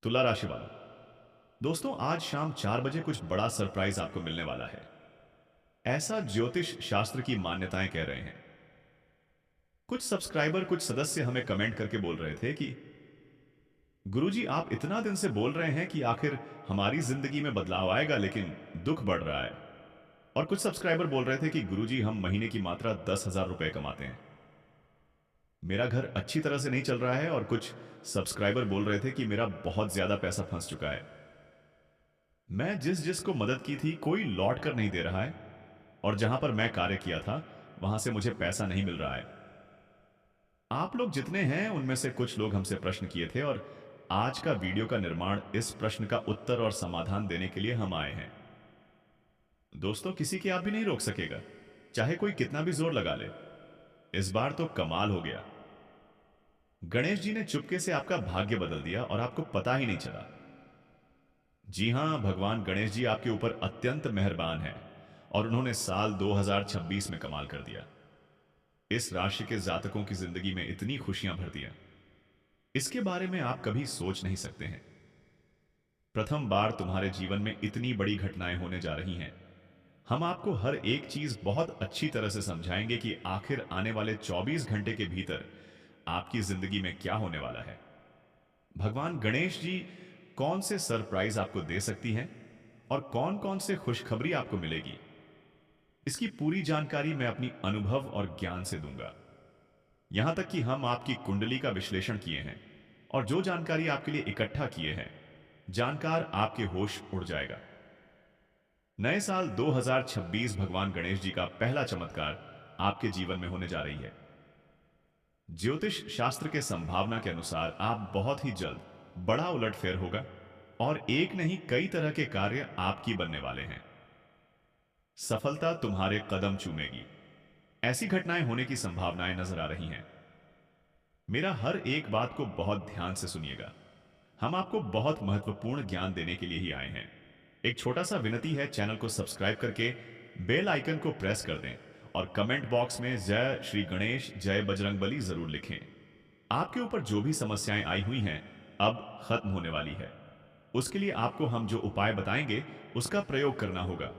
तुला राशि वालों, दोस्तों आज शाम 4 बजे कुछ बड़ा सरप्राइज आपको मिलने वाला है। ऐसा ज्योतिष शास्त्र की मान्यताएं कह रहे हैं। कुछ सब्सक्राइबर, कुछ सदस्य हमें कमेंट करके बोल रहे थे कि गुरुजी आप इतना दिन से बोल रहे हैं कि आखिर हमारी जिंदगी में बदलाव आएगा, लेकिन दुख बढ़ रहा है। और कुछ सब्सक्राइबर बोल रहे थे कि गुरुजी हम महीने की मात्रा 10,000 रुपए कमाते हैं, मेरा घर अच्छी तरह से नहीं चल रहा है। और कुछ सब्सक्राइबर बोल रहे थे कि मेरा बहुत ज्यादा पैसा फंस चुका है, मैं जिस जिसको मदद की थी कोई लौट कर नहीं दे रहा है, और जहां पर मैं कार्य किया था वहां से मुझे पैसा नहीं मिल रहा है। आप लोग जितने हैं उनमें से कुछ लोग हमसे प्रश्न किए थे, और आज का वीडियो का निर्माण इस प्रश्न का उत्तर और समाधान देने के लिए हम आए हैं। दोस्तों किसी की आप भी नहीं रोक सकेगा, चाहे कोई कितना भी जोर लगा ले। इस बार तो कमाल हो गया। गणेश जी ने चुपके से आपका भाग्य बदल दिया और आपको पता ही नहीं चला। जी हां, भगवान गणेश जी आपके ऊपर अत्यंत मेहरबान हैं और उन्होंने साल 2026 में कमाल कर दिया। इस राशि के जातकों की जिंदगी में इतनी खुशियां भर दिया, इसके बारे में आप कभी सोच नहीं सकते हैं। प्रथम बार तुम्हारे जीवन में इतनी बड़ी घटनाएं होने जा रही हैं। हम आपको हर एक चीज बहुत अच्छी तरह से समझाएंगे कि आखिर आने वाले 24 घंटे के भीतर आपकी जिंदगी में क्या होने वाला है। भगवान गणेश जी कौन से सरप्राइज आपको दे सकती हैं और कौन कौन से खुशखबरी आपको मिलेगी, इसकी पूरी जानकारी मैं अपनी अनुभव और ज्ञान से दूंगा। यहां तक कि हम आपकी कुंडली का विश्लेषण किए हैं, और जो जानकारी आपके लिए इकट्ठा किए हैं, जानकार आपके होश उड़ जाएगा। नए साल 2026 भगवान गणेश जी का पहला चमत्कार आपके जीवन में होने जा रही है। ज्योतिष शास्त्र के संभावना के अनुसार आप बहुत ही जल्द बड़ा उलटफेर होगा, और एक नहीं कई तरह के कार्य आपकी बनने वाले हैं। सफलता तुम्हारे कदम चूमेगी, ऐसी घटनाएं होने की संभावनाएं नजर आ रही हैं। मेरा हर एक बात को बहुत ध्यान से सुनिएगा, हम आपको बहुत महत्वपूर्ण ज्ञान देने के लिए ही आए हैं। एक छोटा सा विनती है, चैनल को सब्सक्राइब करके बेल आइकन को प्रेस कर दें और कमेंट बॉक्स में जय श्री गणेश, जय बजरंगबली जरूर लिखें। आपके ऊपर जो भी समस्याएं आई हुई हैं अब खत्म होने वाली है। उसके लिए आपको हम जो उपाय बताएंगे उसका प्रयोग करना होगा,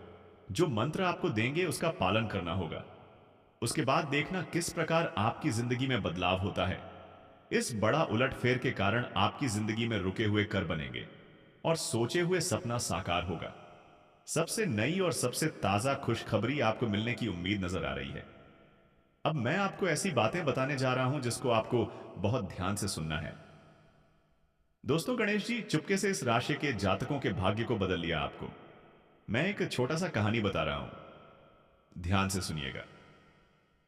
जो मंत्र आपको देंगे उसका पालन करना होगा। उसके बाद देखना किस प्रकार आपकी जिंदगी में बदलाव होता है। इस बड़ा उलटफेर के कारण आपकी जिंदगी में रुके हुए कर बनेंगे और सोचे हुए सपना साकार होगा। सबसे नई और सबसे ताजा खुशखबरी आपको मिलने की उम्मीद नजर आ रही है। अब मैं आपको ऐसी बातें बताने जा रहा हूं जिसको आपको बहुत ध्यान से सुनना है। दोस्तों गणेश जी चुपके से इस राशि के जातकों के भाग्य को बदल लिया आपको। मैं एक छोटा सा कहानी बता रहा हूं, ध्यान से सुनिएगा।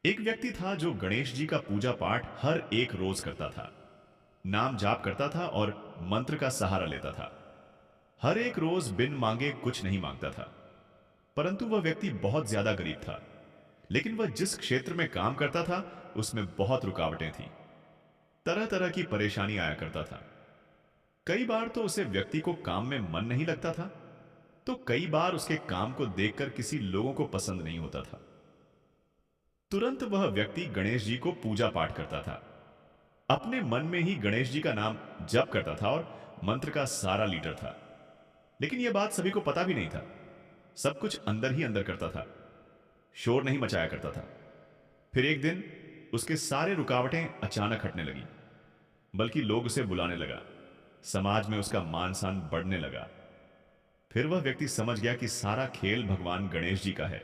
एक व्यक्ति था जो गणेश जी का पूजा पाठ हर एक रोज करता था, नाम जाप करता था और मंत्र का सहारा लेता था। हर एक रोज बिन मांगे कुछ नहीं मांगता था। परंतु वह व्यक्ति बहुत ज्यादा गरीब था, लेकिन वह जिस क्षेत्र में काम करता था उसमें बहुत रुकावटें थीं। तरह तरह की परेशानी आया करता था। कई बार तो उसे व्यक्ति को काम में मन नहीं लगता था, तो कई बार उसके काम को देखकर किसी लोगों को पसंद नहीं होता था। तुरंत वह व्यक्ति गणेश जी को पूजा पाठ करता था, अपने मन में ही गणेश जी का नाम जप करता था और मंत्र का सारा लीडर था। लेकिन यह बात सभी को पता भी नहीं था। सब कुछ अंदर ही अंदर करता था, शोर नहीं मचाया करता था। फिर एक दिन उसके सारे रुकावटें अचानक हटने लगी, बल्कि लोग उसे बुलाने लगा, समाज में उसका मान सम्मान बढ़ने लगा। फिर वह व्यक्ति समझ गया कि सारा खेल भगवान गणेश जी का है।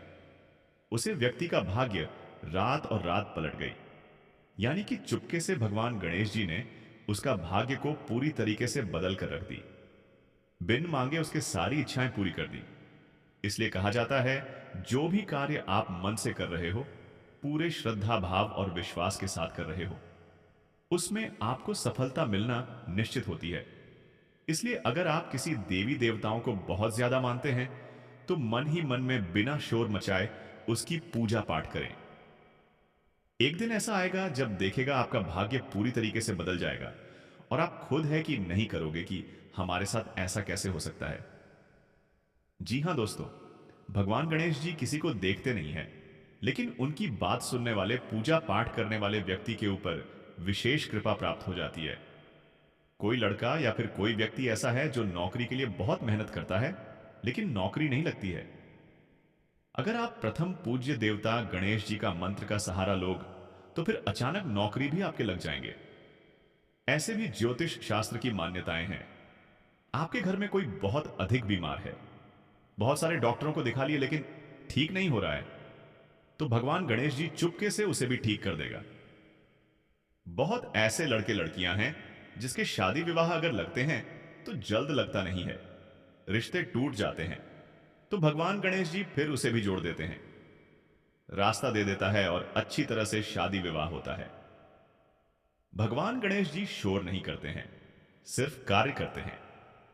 उसे व्यक्ति का भाग्य रात और रात पलट गई। यानी कि चुपके से भगवान गणेश जी ने उसका भाग्य को पूरी तरीके से बदल कर रख दी, बिन मांगे उसके सारी इच्छाएं पूरी कर दी। इसलिए कहा जाता है, जो भी कार्य आप मन से कर रहे हो, पूरे श्रद्धा भाव और विश्वास के साथ कर रहे हो, उसमें आपको सफलता मिलना निश्चित होती है। इसलिए अगर आप किसी देवी देवताओं को बहुत ज्यादा मानते हैं तो मन ही मन में बिना शोर मचाए उसकी पूजा पाठ करें। एक दिन ऐसा आएगा जब देखेगा आपका भाग्य पूरी तरीके से बदल जाएगा, और आप खुद है कि नहीं करोगे कि हमारे साथ ऐसा कैसे हो सकता है। जी हां दोस्तों, भगवान गणेश जी किसी को देखते नहीं हैं, लेकिन उनकी बात सुनने वाले, पूजा पाठ करने वाले व्यक्ति के ऊपर विशेष कृपा प्राप्त हो जाती है। कोई लड़का या फिर कोई व्यक्ति ऐसा है जो नौकरी के लिए बहुत मेहनत करता है, लेकिन नौकरी नहीं लगती है। अगर आप प्रथम पूज्य देवता गणेश जी का मंत्र का सहारा लोग, तो फिर अचानक नौकरी भी आपके लग जाएंगे। ऐसे भी ज्योतिष शास्त्र की मान्यताएं हैं। आपके घर में कोई बहुत अधिक बीमार है, बहुत सारे डॉक्टरों को दिखा लिए लेकिन ठीक नहीं हो रहा है, तो भगवान गणेश जी चुपके से उसे भी ठीक कर देगा। बहुत ऐसे लड़के लड़कियां हैं जिसके शादी विवाह अगर लगते हैं तो जल्द लगता नहीं है, रिश्ते टूट जाते हैं, तो भगवान गणेश जी फिर उसे भी जोड़ देते हैं, रास्ता दे देता है और अच्छी तरह से शादी विवाह होता है। भगवान गणेश जी शोर नहीं करते हैं, सिर्फ कार्य करते हैं।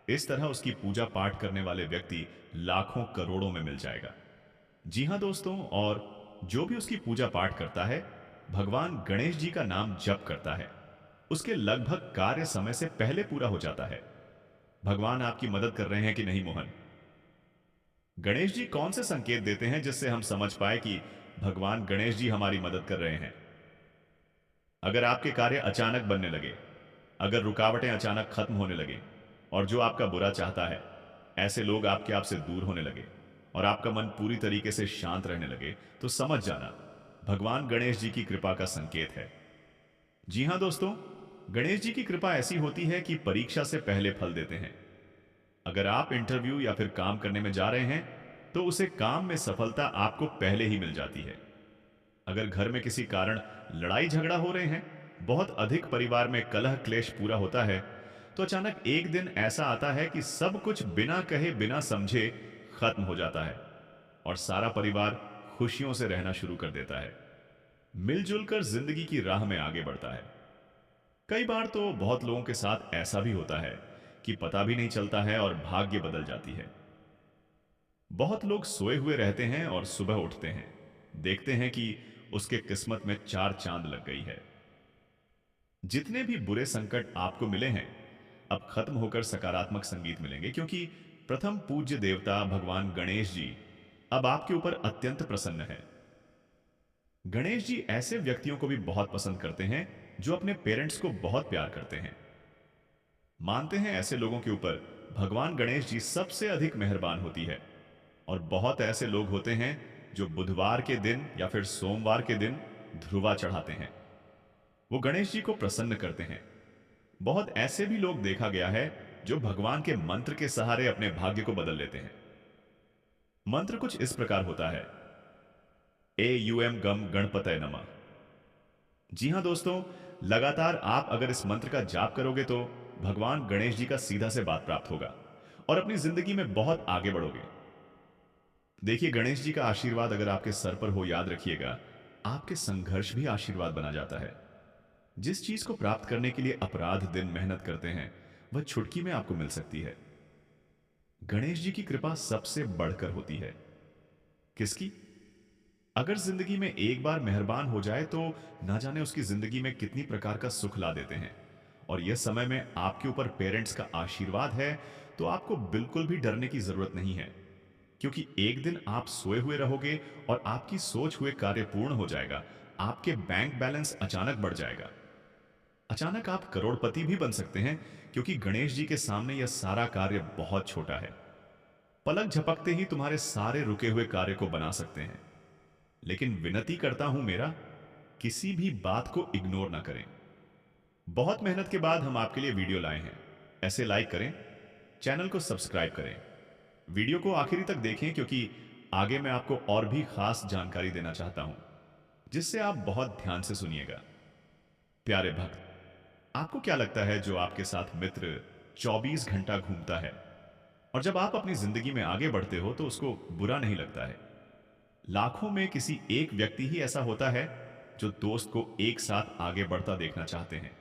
इस तरह उसकी पूजा पाठ करने वाले व्यक्ति लाखों करोड़ों में मिल जाएगा। जी हां दोस्तों, और जो भी उसकी पूजा पाठ करता है, भगवान गणेश जी का नाम जप करता है, उसके लगभग कार्य समय से पहले पूरा हो जाता है। भगवान आपकी मदद कर रहे हैं कि नहीं मोहन? गणेश जी कौन से संकेत देते हैं जिससे हम समझ पाए कि भगवान गणेश जी हमारी मदद कर रहे हैं? अगर आपके कार्य अचानक बनने लगे, अगर रुकावटें अचानक खत्म होने लगे और जो आपका बुरा चाहता है, ऐसे लोग आपके आप से दूर होने लगे और आपका मन पूरी तरीके से शांत रहने लगे, तो समझ जाना भगवान गणेश जी की कृपा का संकेत है। जी हां दोस्तों, गणेश जी की कृपा ऐसी होती है कि परीक्षा से पहले फल देते हैं। अगर आप इंटरव्यू या फिर काम करने में जा रहे हैं, तो उसे काम में सफलता आपको पहले ही मिल जाती है। अगर घर में किसी कारण लड़ाई झगड़ा हो रहे हैं, बहुत अधिक परिवार में कलह क्लेश पूरा होता है, तो अचानक एक दिन ऐसा आता है कि सब कुछ बिना कहे बिना समझे खत्म हो जाता है और सारा परिवार खुशियों से रहना शुरू कर देता है, मिलजुल कर जिंदगी की राह में आगे बढ़ता है। कई बार तो बहुत लोगों के साथ ऐसा भी होता है कि पता भी नहीं चलता है और भाग्य बदल जाती है। बहुत लोग सोए हुए रहते हैं और सुबह उठते हैं, देखते हैं कि उसके किस्मत में चार चांद लग गई है। जितने भी बुरे संकट आपको मिले हैं, अब खत्म होकर सकारात्मक संगीत मिलेंगे, क्योंकि प्रथम पूज्य देवता भगवान गणेश जी अब आपके ऊपर अत्यंत प्रसन्न है। गणेश जी ऐसे व्यक्तियों को भी बहुत पसंद करते हैं जो अपने पेरेंट्स को बहुत प्यार करते हैं। मानते हैं ऐसे लोगों के ऊपर भगवान गणेश जी सबसे अधिक मेहरबान होती है। और बहुत ऐसे लोग होते हैं जो बुधवार के दिन या फिर सोमवार के दिन ध्रुवा चढ़ाते हैं, वो गणेश जी को प्रसन्न करते हैं। बहुत ऐसे भी लोग देखा गया है जो भगवान के मंत्र के सहारे अपने भाग्य को बदल लेते हैं। मंत्र कुछ इस प्रकार होता है: AUM गम गणपतये नमः। जी हां दोस्तों, लगातार आप अगर इस मंत्र का जाप करोगे तो भगवान गणेश जी का सीधा से बात प्राप्त होगा और अपनी जिंदगी में बहुत आगे बढ़ोगे। देखिए, गणेश जी का आशीर्वाद अगर आपके सर पर हो, याद रखिएगा, आपके संघर्ष भी आशीर्वाद बना जाता है। जिस चीज को प्राप्त करने के लिए अपराध दिन मेहनत करते हैं, वह चुटकी में आपको मिल सकती है। गणेश जी की कृपा सबसे बढ़कर होती है। किसकी? अगर जिंदगी में एक बार मेहरबान हो जाए तो ना जाने उसकी जिंदगी में कितनी प्रकार का सुख ला देते हैं। और यह समय में आपके ऊपर पेरेंट्स का आशीर्वाद है, तो आपको बिल्कुल भी डरने की जरूरत नहीं है, क्योंकि एक दिन आप सोए हुए रहोगे और आपकी सोच हुए कार्य पूर्ण हो जाएगा। आपके बैंक बैलेंस अचानक बढ़ जाएगा। अचानक आप करोड़पति भी बन सकते हैं, क्योंकि गणेश जी के सामने यह सारा कार्य बहुत छोटा है। पलक झपकते ही तुम्हारे सारे रुके हुए कार्य को बना सकते हैं। लेकिन विनती करता हूं मेरा, किसी भी बात को इग्नोर ना करें। बहुत मेहनत के बाद हम आपके लिए वीडियो लाए हैं। ऐसे लाइक करें, चैनल को सब्सक्राइब करें, वीडियो को आखिरी तक देखें, क्योंकि आगे मैं आपको और भी खास जानकारी देना चाहता हूं, जिससे आप बहुत ध्यान से सुनिएगा। प्यारे भक्त, आपको क्या लगता है जो आपके साथ मित्र 24 घंटा घूमता है और जब आप अपनी जिंदगी में आगे बढ़ते हो तो उसको बुरा नहीं लगता है? लाखों में किसी एक व्यक्ति ही ऐसा होता है जो दोस्त को एक साथ आगे बढ़ता देखना चाहते हैं।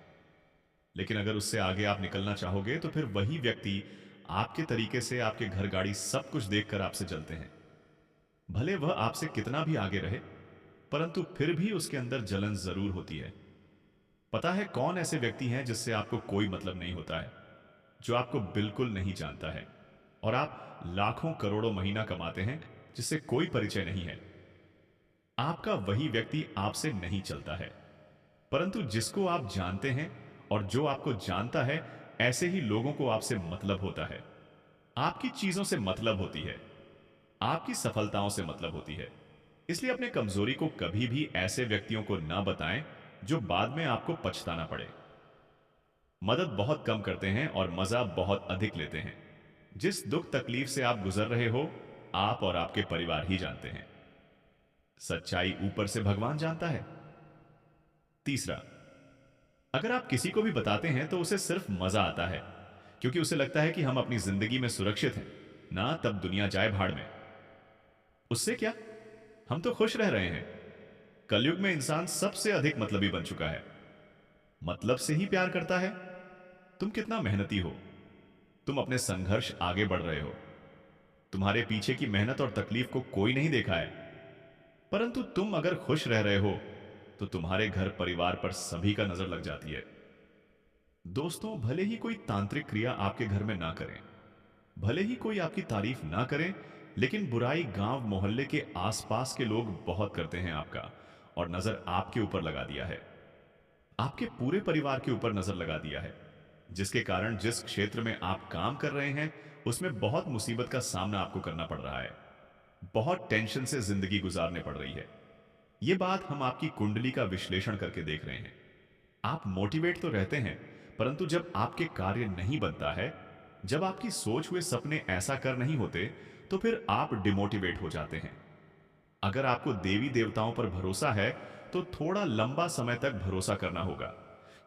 लेकिन अगर उससे आगे आप निकलना चाहोगे तो फिर वही व्यक्ति आपके तरीके से, आपके घर गाड़ी सब कुछ देखकर आपसे जलते हैं। भले वह आपसे कितना भी आगे रहे, परंतु फिर भी उसके अंदर जलन जरूर होती है। पता है कौन ऐसे व्यक्ति हैं जिससे आपको कोई मतलब नहीं होता है, जो आपको बिल्कुल नहीं जानता है और आप लाखों करोड़ों महीना कमाते हैं जिससे कोई परिचय नहीं है। आपका वही व्यक्ति आपसे नहीं चलता है, परंतु जिसको आप जानते हैं और जो आपको जानता है, ऐसे ही लोगों को आपसे मतलब होता है, आपकी चीजों से मतलब होती है, आपकी सफलताओं से मतलब होती है। इसलिए अपने कमजोरी को कभी भी ऐसे व्यक्तियों को ना बताएं जो बाद में आपको पछताना पड़े। मदद बहुत कम करते हैं और मजा बहुत अधिक लेते हैं। जिस दुख तकलीफ से आप गुजर रहे हो, आप और आपके परिवार ही जानते हैं। सच्चाई ऊपर से भगवान जानता है। तीसरा, अगर आप किसी को भी बताते हैं तो उसे सिर्फ मजा आता है, क्योंकि उसे लगता है कि हम अपनी जिंदगी में सुरक्षित हैं, ना तब दुनिया जाए भाड़ में। उससे क्या, हम तो खुश रह रहे हैं। कलयुग में इंसान सबसे अधिक मतलबी बन चुका है। मतलब से ही प्यार करता है। तुम कितना मेहनती हो, तुम अपने संघर्ष आगे बढ़ रहे हो, तुम्हारे पीछे की मेहनत और तकलीफ को कोई नहीं देखा है। परंतु तुम अगर खुश रह रहे हो तो तुम्हारे घर परिवार पर सभी का नजर लग जाती है। दोस्तों, भले ही कोई तांत्रिक क्रिया आपके घर में ना करें, भले ही कोई आपकी तारीफ ना करें, लेकिन बुराई गांव मोहल्ले के आसपास के लोग बहुत करते हैं आपका, और नजर आपके ऊपर लगा दिया है। आपके पूरे परिवार के ऊपर नजर लगा दिया है, जिसके कारण जिस क्षेत्र में आप काम कर रहे हैं उसमें बहुत मुसीबत का सामना आपको करना पड़ रहा है। बहुत टेंशन से जिंदगी गुजारने पड़ रही है। यह बात हम आपकी कुंडली का विश्लेषण करके देख रहे हैं। आप मोटिवेट तो रहते हैं, परंतु जब आपके कार्य नहीं बनता है, जब आपकी सोच हुए सपने ऐसा कर नहीं होते, तो फिर आप डिमोटिवेट हो जाते हैं। अगर आपको देवी देवताओं पर भरोसा है तो थोड़ा लंबा समय तक भरोसा करना होगा,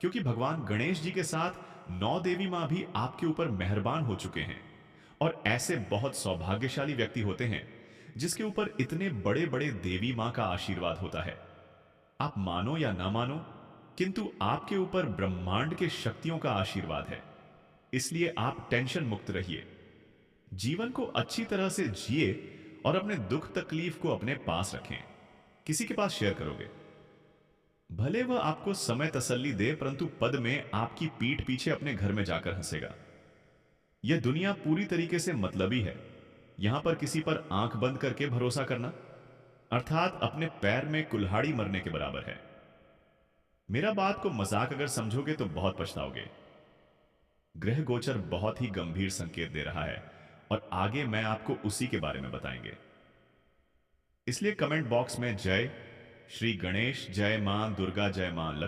क्योंकि भगवान गणेश जी के साथ 9 देवी मां भी आपके ऊपर मेहरबान हो चुके हैं। और ऐसे बहुत सौभाग्यशाली व्यक्ति होते हैं जिसके ऊपर इतने बड़े बड़े देवी मां का आशीर्वाद होता है। आप मानो या ना मानो, किंतु आपके ऊपर ब्रह्मांड के शक्तियों का आशीर्वाद है। इसलिए आप टेंशन मुक्त रहिए, जीवन को अच्छी तरह से जिए और अपने दुख तकलीफ को अपने पास रखें। किसी के पास शेयर करोगे, भले वह आपको समय तसल्ली दे, परंतु पद में आपकी पीठ पीछे अपने घर में जाकर हंसेगा। यह दुनिया पूरी तरीके से मतलबी है। यहां पर किसी पर आंख बंद करके भरोसा करना अर्थात अपने पैर में कुल्हाड़ी मरने के बराबर है। मेरा बात को मजाक अगर समझोगे तो बहुत पछताओगे। ग्रह गोचर बहुत ही गंभीर संकेत दे रहा है, और आगे मैं आपको उसी के बारे में बताएंगे। इसलिए कमेंट बॉक्स में जय श्री गणेश, जय मां दुर्गा, जय मां लक्ष्मी